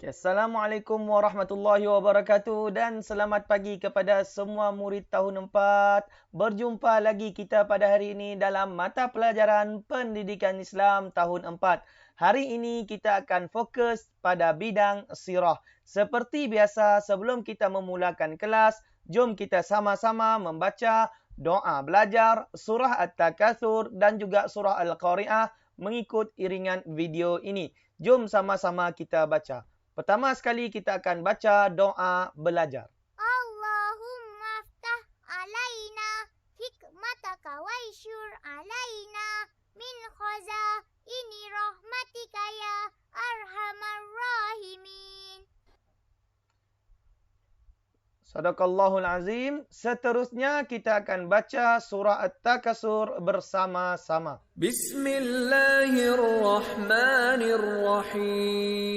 Assalamualaikum warahmatullahi wabarakatuh dan selamat pagi kepada semua murid tahun 4. Berjumpa lagi kita pada hari ini dalam mata pelajaran Pendidikan Islam tahun 4. Hari ini kita akan fokus pada bidang sirah. Seperti biasa, sebelum kita memulakan kelas, jom kita sama-sama membaca doa belajar, surah At-Takatsur dan juga surah Al-Qari'ah mengikut iringan video ini. Jom sama-sama kita baca. Pertama sekali kita akan baca doa belajar. Allahumma aftah alaina hikmataka waishur alaina min khazaini rahmatika ya arhamar rahimin. Sadaqallahul azim. Seterusnya kita akan baca surah At-Takatsur bersama-sama. Bismillahirrahmanirrahim.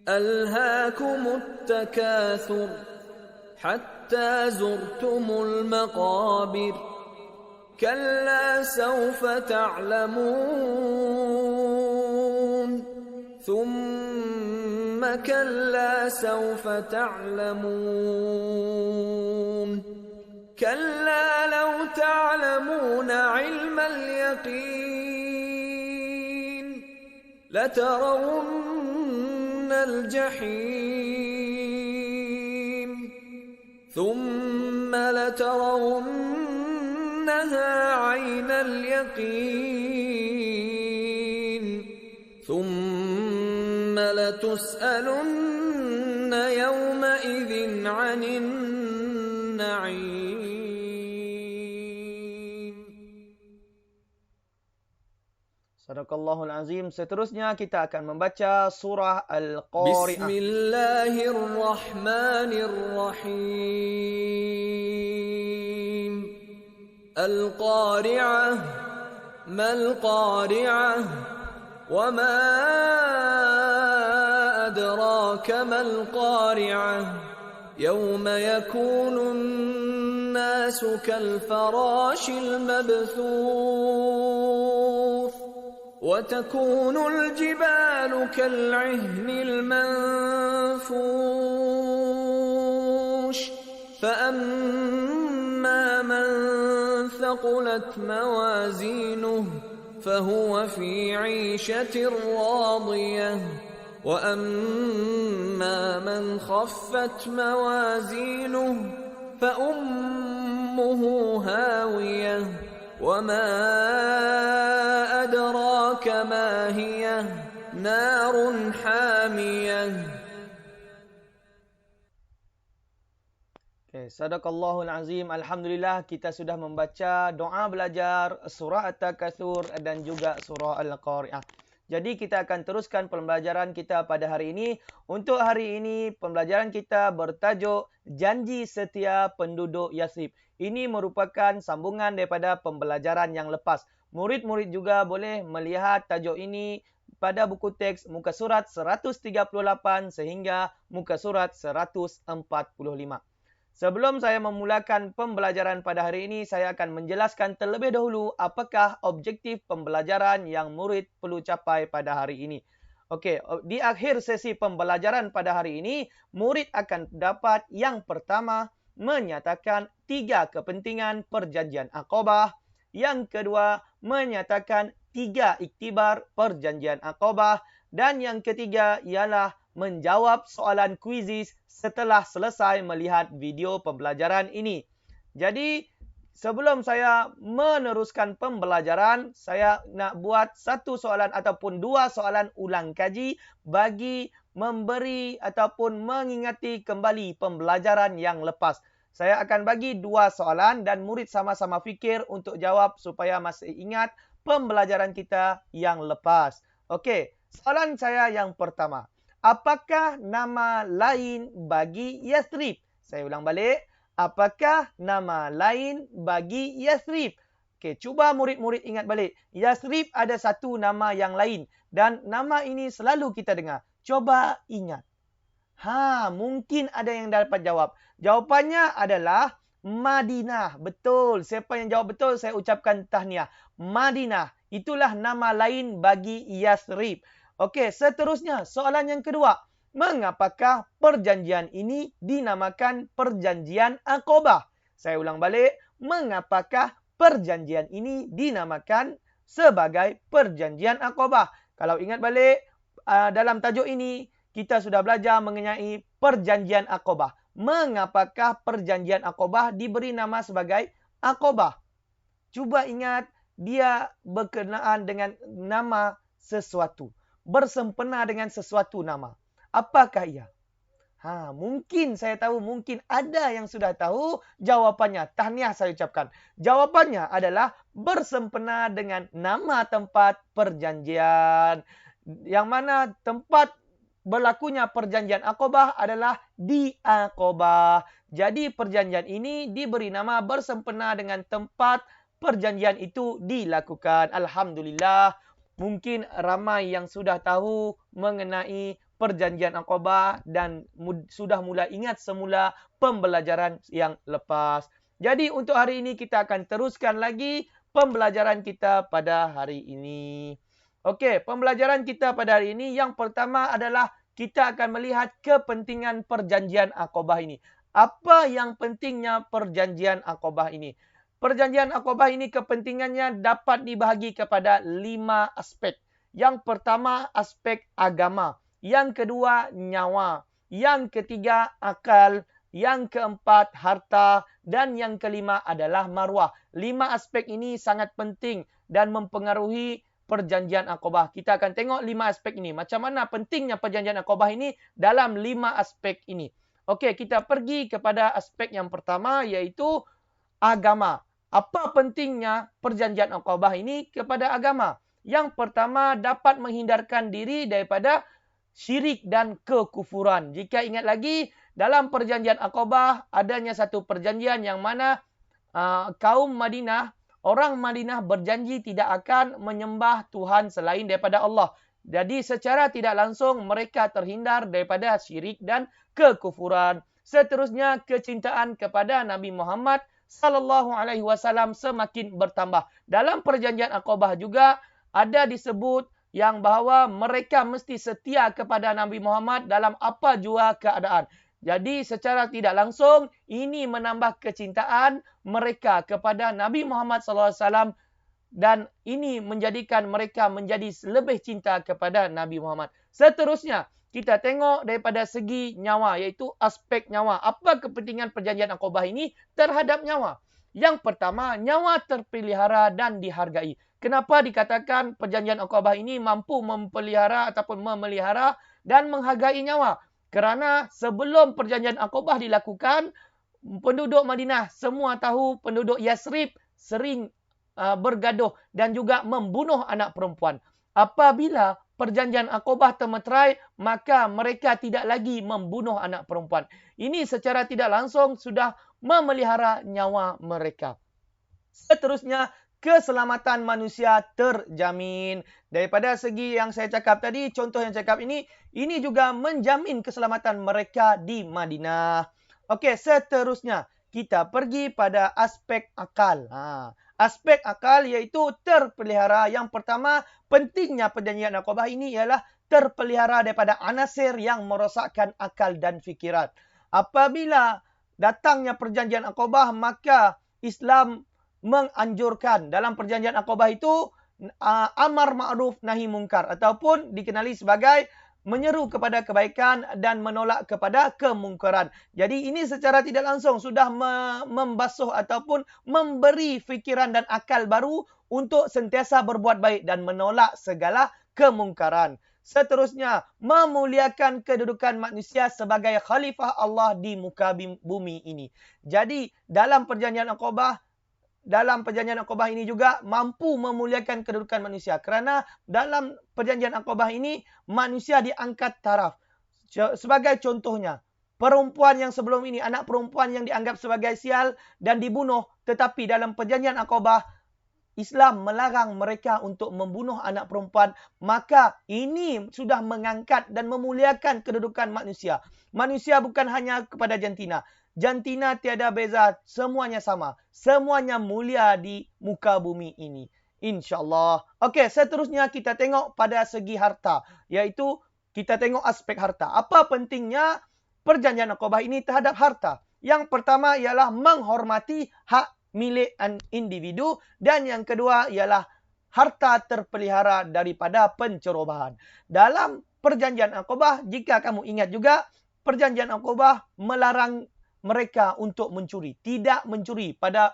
ألهاكم التكاثر حتى زرتم المقابر كلا سوف تعلمون ثم كلا سوف تعلمون كلا لو تعلمون علم اليقين لترون الجحيم ثم لترونها عين اليقين ثم لتسألن يومئذ عن النعيم. Sadaqallahul azim. Seterusnya kita akan membaca surah Al-Qari'ah. Bismillahirrahmanirrahim. Al-Qari'ah. Mal-Qari'ah. Wa ma adraka mal-Qari'ah. Yawma yakunun nasu kal-farashil mabthuth. وتكون الجبال كالعهن المنفوش فأما من ثقلت موازينه فهو في عيشة راضية وأما من خفت موازينه فأمه هاوية وما أدراك ما هي نار حامية. Sadaqallahul azim. Alhamdulillah kita sudah membaca doa belajar surah At-Takatsur dan juga surah Al-Qari'ah. Jadi kita akan teruskan pembelajaran kita pada hari ini. Untuk hari ini pembelajaran kita bertajuk Janji Setia Penduduk Yathrib. Ini merupakan sambungan daripada pembelajaran yang lepas. Murid-murid juga boleh melihat tajuk ini pada buku teks muka surat 138 sehingga muka surat 145. Sebelum saya memulakan pembelajaran pada hari ini, saya akan menjelaskan terlebih dahulu apakah objektif pembelajaran yang murid perlu capai pada hari ini. Okey, di akhir sesi pembelajaran pada hari ini, murid akan dapat yang pertama, menyatakan 3 kepentingan perjanjian Aqabah. Yang kedua, menyatakan 3 iktibar perjanjian Aqabah. Dan yang ketiga ialah menjawab soalan kuisis setelah selesai melihat video pembelajaran ini. Jadi, sebelum saya meneruskan pembelajaran, saya nak buat satu soalan ataupun 2 soalan ulang kaji bagi memberi ataupun mengingati kembali pembelajaran yang lepas. Saya akan bagi 2 soalan dan murid sama-sama fikir untuk jawab supaya masih ingat pembelajaran kita yang lepas. Okey, soalan saya yang pertama. Apakah nama lain bagi Yathrib? Saya ulang balik. Apakah nama lain bagi Yathrib? Okey, cuba murid-murid ingat balik. Yathrib ada satu nama yang lain. Dan nama ini selalu kita dengar. Coba ingat. Mungkin ada yang dapat jawab. Jawapannya adalah Madinah. Betul. Siapa yang jawab betul, saya ucapkan tahniah. Madinah. Itulah nama lain bagi Yathrib. Okey, seterusnya soalan yang kedua. Mengapakah perjanjian ini dinamakan perjanjian Aqabah? Saya ulang balik. Mengapakah perjanjian ini dinamakan sebagai perjanjian Aqabah? Kalau ingat balik, dalam tajuk ini kita sudah belajar mengenai perjanjian Aqabah. Mengapakah perjanjian Aqabah diberi nama sebagai Aqabah? Cuba ingat, dia berkenaan dengan nama sesuatu. Bersempena dengan sesuatu nama. Apakah ia? Mungkin saya tahu, mungkin ada yang sudah tahu jawapannya. Tahniah saya ucapkan. Jawapannya adalah bersempena dengan nama tempat perjanjian. Yang mana tempat berlakunya perjanjian Aqabah adalah di Aqabah. Jadi perjanjian ini diberi nama bersempena dengan tempat perjanjian itu dilakukan. Alhamdulillah. Mungkin ramai yang sudah tahu mengenai perjanjian Aqabah dan sudah mula ingat semula pembelajaran yang lepas. Jadi untuk hari ini kita akan teruskan lagi pembelajaran kita pada hari ini. Okey, pembelajaran kita pada hari ini yang pertama adalah kita akan melihat kepentingan perjanjian Aqabah ini. Apa yang pentingnya perjanjian Aqabah ini? Perjanjian Aqabah ini kepentingannya dapat dibahagi kepada 5 aspek. Yang pertama, aspek agama. Yang kedua, nyawa. Yang ketiga, akal. Yang keempat, harta. Dan yang kelima adalah maruah. 5 aspek ini sangat penting dan mempengaruhi perjanjian Aqabah. Kita akan tengok 5 aspek ini. Macam mana pentingnya perjanjian Aqabah ini dalam 5 aspek ini. Okey, kita pergi kepada aspek yang pertama, iaitu agama. Apa pentingnya perjanjian Aqabah ini kepada agama? Yang pertama, dapat menghindarkan diri daripada syirik dan kekufuran. Jika ingat lagi, dalam perjanjian Aqabah adanya satu perjanjian yang mana kaum Madinah, orang Madinah berjanji tidak akan menyembah Tuhan selain daripada Allah. Jadi secara tidak langsung mereka terhindar daripada syirik dan kekufuran. Seterusnya, kecintaan kepada Nabi Muhammad sallallahu alaihi wasallam semakin bertambah. Dalam perjanjian Aqabah juga ada disebut yang bahawa mereka mesti setia kepada Nabi Muhammad dalam apa jua keadaan. Jadi secara tidak langsung ini menambah kecintaan mereka kepada Nabi Muhammad sallallahu alaihi wasallam dan ini menjadikan mereka menjadi lebih cinta kepada Nabi Muhammad. Seterusnya, kita tengok daripada segi nyawa, iaitu aspek nyawa. Apa kepentingan perjanjian Aqabah ini terhadap nyawa? Yang pertama, nyawa terpelihara dan dihargai. Kenapa dikatakan perjanjian Aqabah ini mampu memelihara ataupun memelihara dan menghargai nyawa? Kerana sebelum perjanjian Aqabah dilakukan, penduduk Madinah semua tahu penduduk Yasrib sering bergaduh dan juga membunuh anak perempuan. Apabila perjanjian Aqabah termeterai, maka mereka tidak lagi membunuh anak perempuan. Ini secara tidak langsung sudah memelihara nyawa mereka. Seterusnya, keselamatan manusia terjamin. Daripada segi yang saya cakap tadi, contoh yang saya cakap ini juga menjamin keselamatan mereka di Madinah. Okey, seterusnya kita pergi pada aspek akal. Aspek akal iaitu terpelihara. Yang pertama, pentingnya perjanjian Aqabah ini ialah terpelihara daripada anasir yang merosakkan akal dan fikiran. Apabila datangnya perjanjian Aqabah, maka Islam menganjurkan dalam perjanjian Aqabah itu amar ma'ruf nahi mungkar ataupun dikenali sebagai menyeru kepada kebaikan dan menolak kepada kemungkaran. Jadi ini secara tidak langsung sudah membasuh ataupun memberi fikiran dan akal baru untuk sentiasa berbuat baik dan menolak segala kemungkaran. Seterusnya, memuliakan kedudukan manusia sebagai khalifah Allah di muka bumi ini. Jadi dalam perjanjian Aqabah ini juga mampu memuliakan kedudukan manusia. Kerana dalam perjanjian Aqabah ini, manusia diangkat taraf. Sebagai contohnya, perempuan yang sebelum ini, anak perempuan yang dianggap sebagai sial dan dibunuh. Tetapi dalam perjanjian Aqabah, Islam melarang mereka untuk membunuh anak perempuan. Maka ini sudah mengangkat dan memuliakan kedudukan manusia. Manusia bukan hanya kepada jantina. Jantina tiada beza, semuanya sama. Semuanya mulia di muka bumi ini. InsyaAllah. Okey, seterusnya kita tengok pada segi harta. Iaitu kita tengok aspek harta. Apa pentingnya perjanjian Aqabah ini terhadap harta? Yang pertama ialah menghormati hak milik individu. Dan yang kedua ialah harta terpelihara daripada pencerobohan. Dalam perjanjian Aqabah, jika kamu ingat juga, perjanjian Aqabah melarang mereka untuk mencuri. Tidak mencuri pada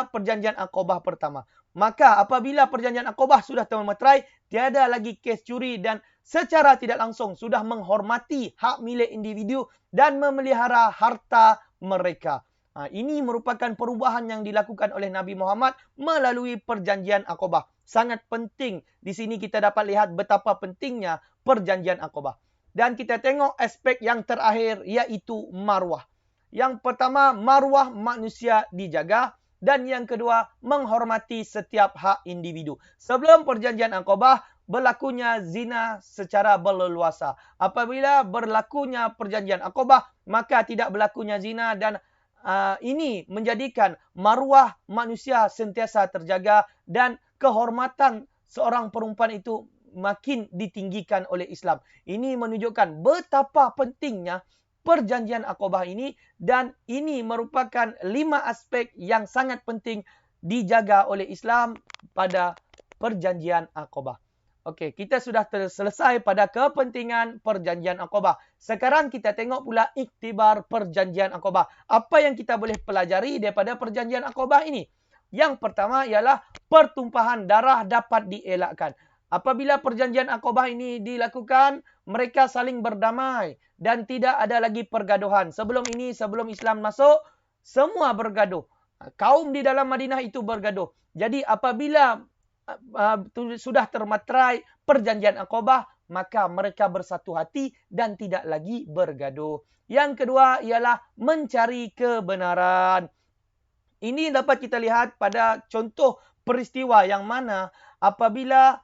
perjanjian Aqabah pertama. Maka apabila perjanjian Aqabah sudah termeterai, tiada lagi kes curi dan secara tidak langsung sudah menghormati hak milik individu dan memelihara harta mereka. Ini merupakan perubahan yang dilakukan oleh Nabi Muhammad melalui perjanjian Aqabah. Sangat penting. Di sini kita dapat lihat betapa pentingnya perjanjian Aqabah. Dan kita tengok aspek yang terakhir, iaitu maruah. Yang pertama, maruah manusia dijaga. Dan yang kedua, menghormati setiap hak individu. Sebelum perjanjian Aqabah, berlakunya zina secara berleluasa. Apabila berlakunya perjanjian Aqabah, maka tidak berlakunya zina dan ini menjadikan maruah manusia sentiasa terjaga dan kehormatan seorang perempuan itu makin ditinggikan oleh Islam. Ini menunjukkan betapa pentingnya perjanjian Aqabah ini dan ini merupakan 5 aspek yang sangat penting dijaga oleh Islam pada perjanjian Aqabah. Okey, kita sudah selesai pada kepentingan perjanjian Aqabah. Sekarang kita tengok pula iktibar perjanjian Aqabah. Apa yang kita boleh pelajari daripada perjanjian Aqabah ini? Yang pertama ialah pertumpahan darah dapat dielakkan. Apabila perjanjian Aqabah ini dilakukan, mereka saling berdamai dan tidak ada lagi pergaduhan. Sebelum ini, sebelum Islam masuk, semua bergaduh. Kaum di dalam Madinah itu bergaduh. Jadi apabila sudah termeterai perjanjian Aqabah, maka mereka bersatu hati dan tidak lagi bergaduh. Yang kedua ialah mencari kebenaran. Ini dapat kita lihat pada contoh peristiwa yang mana apabila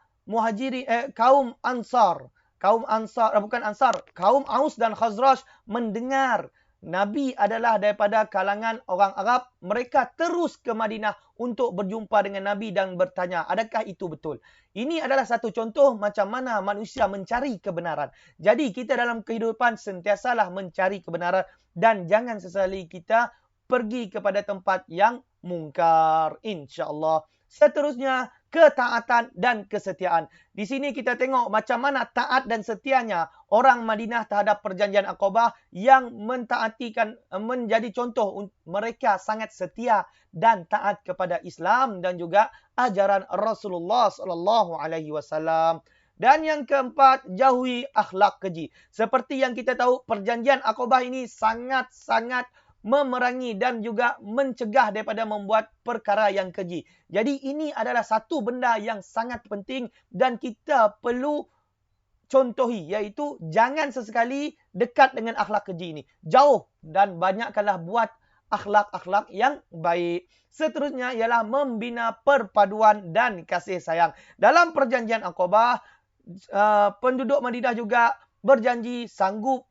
kaum Aus dan Khazraj mendengar Nabi adalah daripada kalangan orang Arab, mereka terus ke Madinah untuk berjumpa dengan Nabi dan bertanya, adakah itu betul? Ini adalah satu contoh macam mana manusia mencari kebenaran. Jadi kita dalam kehidupan sentiasalah mencari kebenaran dan jangan sesekali kita pergi kepada tempat yang mungkar, insya-Allah. Seterusnya, ketaatan dan kesetiaan. Di sini kita tengok macam mana taat dan setianya orang Madinah terhadap perjanjian Aqabah yang mentaatikan, menjadi contoh mereka sangat setia dan taat kepada Islam dan juga ajaran Rasulullah sallallahu alaihi wasallam. Dan yang keempat, jauhi akhlak keji. Seperti yang kita tahu, perjanjian Aqabah ini sangat-sangat memerangi dan juga mencegah daripada membuat perkara yang keji. Jadi ini adalah satu benda yang sangat penting dan kita perlu contohi, iaitu jangan sesekali dekat dengan akhlak keji ini. Jauh dan banyakkanlah buat akhlak-akhlak yang baik. Seterusnya ialah membina perpaduan dan kasih sayang. Dalam perjanjian Aqabah, penduduk Madinah juga berjanji sanggup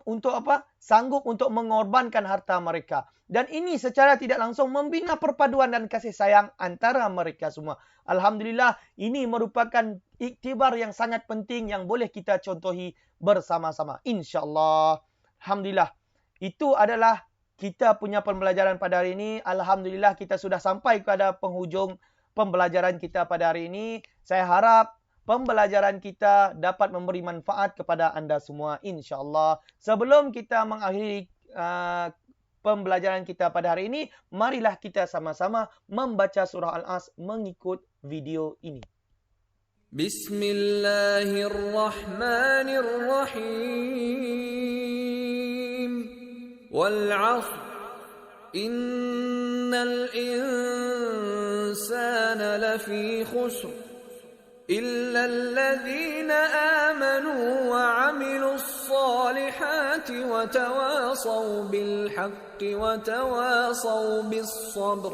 untuk apa? Sanggup untuk mengorbankan harta mereka. Dan ini secara tidak langsung membina perpaduan dan kasih sayang antara mereka semua. Alhamdulillah, ini merupakan iktibar yang sangat penting yang boleh kita contohi bersama-sama. InsyaAllah. Alhamdulillah. Itu adalah kita punya pembelajaran pada hari ini. Alhamdulillah kita sudah sampai kepada penghujung pembelajaran kita pada hari ini. Saya harap pembelajaran kita dapat memberi manfaat kepada anda semua, insya-Allah. Sebelum kita mengakhiri pembelajaran kita pada hari ini, marilah kita sama-sama membaca surah Al-As mengikut video ini. Bismillahirrahmanirrahim. Wal 'ashr. Innal insana lafi khusr. إلا الذين آمنوا وعملوا الصالحات وتواصوا بالحق وتواصوا بالصبر.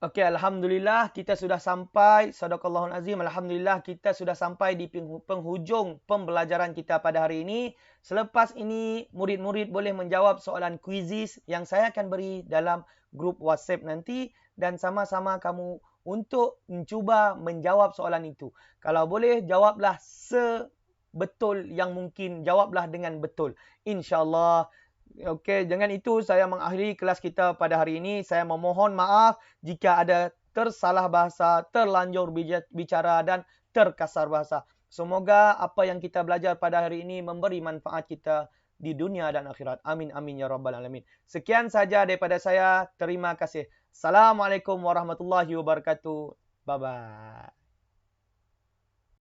Okey, Alhamdulillah kita sudah sampai, Sadaqallahul Azim, Alhamdulillah kita sudah sampai di penghujung pembelajaran kita pada hari ini. Selepas ini, murid-murid boleh menjawab soalan kuisis yang saya akan beri dalam grup WhatsApp nanti dan sama-sama kamu untuk mencuba menjawab soalan itu. Kalau boleh, jawablah sebetul yang mungkin, jawablah dengan betul. InsyaAllah. Okey, dengan itu saya mengakhiri kelas kita pada hari ini. Saya memohon maaf jika ada tersalah bahasa, terlanjur bicara dan terkasar bahasa. Semoga apa yang kita belajar pada hari ini memberi manfaat kita di dunia dan akhirat. Amin amin ya rabbal alamin. Sekian saja daripada saya. Terima kasih. Assalamualaikum warahmatullahi wabarakatuh. Bye bye.